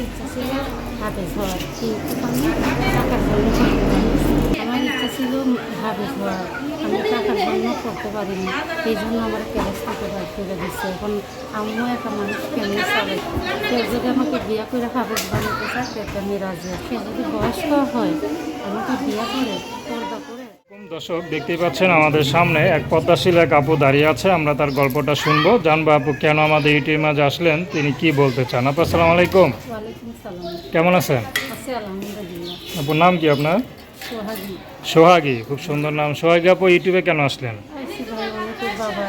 ইচ্ছা ছিল হাফেজ হওয়ার, কিন্তু আমি টাকার জন্য করতে পারিনি। আমার ইচ্ছা ছিল হাফেজ হওয়ার, আমি টাকার জন্য করতে পারিনি। এই জন্য আমার ক্যারেজ থেকে বাইর করে দিচ্ছে। এখন আমিও একটা মানুষ কেমনি চালাই, কেউ যদি আমাকে বিয়ে করে হাফেজ বানাতে চায় সেটা আমি রাজি। সে যদি বয়স্ক হয় আমাকে বিয়ে করে পর্দা করে। দর্শক দেখতেই পাচ্ছেন আমাদের সামনে এক পদ্মাশীল এক আপু দাঁড়িয়ে আছে। আমরা তার গল্পটা শুনবো, জানবো আপু কেন আমাদের ইউটিউবের মাঝে আসলেন, তিনি কি বলতে চান। আপু আসসালামু আলাইকুম, ওয়ালাইকুম সালাম। কেমন আছেন? আছে আলহামদুলিল্লাহ। আপুর নাম কি আপনার? সোহাগী। সোহাগী, খুব সুন্দর নাম। সোহাগী আপু ইউটিউবে কেন আসলেন? আইসি ভাই অনেকের বাবা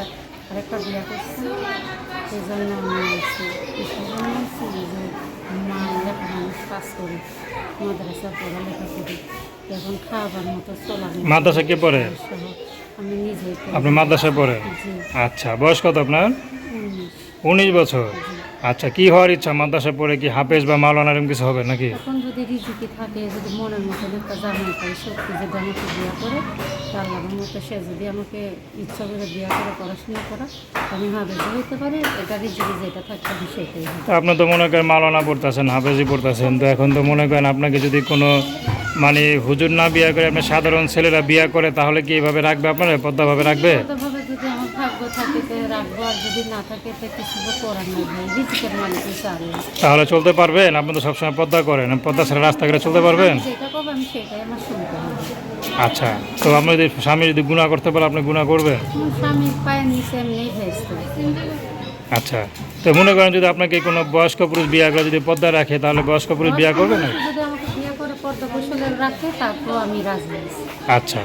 আরেকটা বিয়ে করছে, এই জন্য আমি আইসি। কিসের জন্য আইসি? যে মা একটা মানুষ কাজ করি, মাদ্রাসা পড়ালেখা করি, এখন খাবার মতো চলার মতো মাদ্রাসা কে পড়ে? সহ আমি নিজেই করি। আপনি মাদ্রাসায় পড়েন? জি। আচ্ছা, বয়স কত আপনার? 19 বছর। আচ্ছা, কি হওয়ার ইচ্ছা মাদ্রাসায় পড়ে? কি হাফেজ বা মাওলানা এরকম কিছু হবে নাকি? এখন যদি রিজিকি থাকে, যদি মনের মতন একটা জামাই পাই, সত্যি যদি আমাকে বিয়ে করে, আল্লাহর মতো সে যদি আমাকে ইচ্ছা করে বিয়ে করে পড়াশোনা করা, আমি হাফেজ হইতে পারি। এটা রিজিকি যেটা থাকবে আমি সেটাই হবে। তো আপনি তো মনে করেন মাওলানা পড়তেছেন, হাফেজি পড়তেছেন, তো এখন তো মনে করেন আপনাকে যদি কোনো মানে হুজুর না বিয়ে করে আপনার সাধারণ ছেলেরা বিয়ে করে, তাহলে কি এইভাবে রাখবে আপনারা? পদ্মাভাবে রাখবে? ভাবে যদি আমার ভাগ্য থাকে তো রাখবো, আর যদি না থাকে তো কিছু করার নেই ভাই, রিজিকের মালিক হচ্ছে আল্লাহ। তাহলে চলতে পারবেন? আপনি তো সবসময় পদ্মা করেন, পদ্মা ছাড়া রাস্তাঘাটে চলতে পারবেন? আমি যেটা করবো আমি সেটাই আমার শুনতে হবে। আচ্ছা, তো আপনি যদি স্বামী যদি গুনাহ করতে পারে, আপনি গুনাহ করবেন? আমার স্বামীর পায়ের নিচে এমনি ভেস্ত। আচ্ছা, তো মনে করেন যদি আপনাকে কোনো বয়স্ক পুরুষ বিয়ে করে যদি পদ্মা রাখে, তাহলে বয়স্ক পুরুষ বিয়ে করবেন না? যদি আমাকে বিয়ে করে পর্দা কৌশলে রাখে তারপর আমি রাজি আছি। আচ্ছা,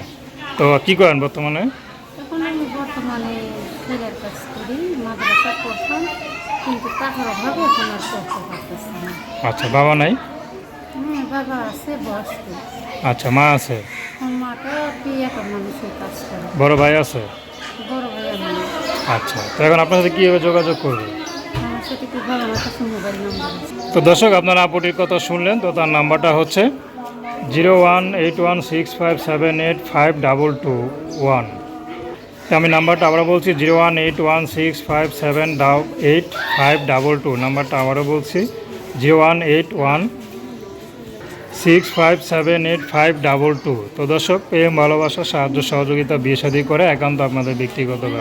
তো কি করেন বর্তমানে? এখন আমি বর্তমানে ছেলের কাজ করি, মাদ্রাসা পড়তাম, কিন্তু টাকার অভাবে এখন আর করতে পারতেছি না। আচ্ছা, বাবা নাই? হ্যাঁ, বাবা আছে বয়স্ক। আচ্ছা, মা আছে? আমার মাটা একটা মানুষের কাজ করে। বড় ভাই আছে? বড় ভাই আমি। আচ্ছা, তো এখন আপনার সাথে কীভাবে যোগাযোগ করবে? আমার সাথে কি ভাই, আমার কাছে মোবাইল নাম্বার আছে। তো দর্শক, আপনারা আপুটির কথা শুনলেন, তো তার নাম্বারটা হচ্ছে 01816578522 তো আমি নাম্বারটা আবারও বলছি, 01816578522 নাম্বারটা আবারও বলছি, 01816578522। তো দর্শক, প্রেম ভালোবাসা সাহায্য সহযোগিতা বিয়ে শাদী করে একান্ত আপনাদের ব্যক্তিগত ব্যাপার।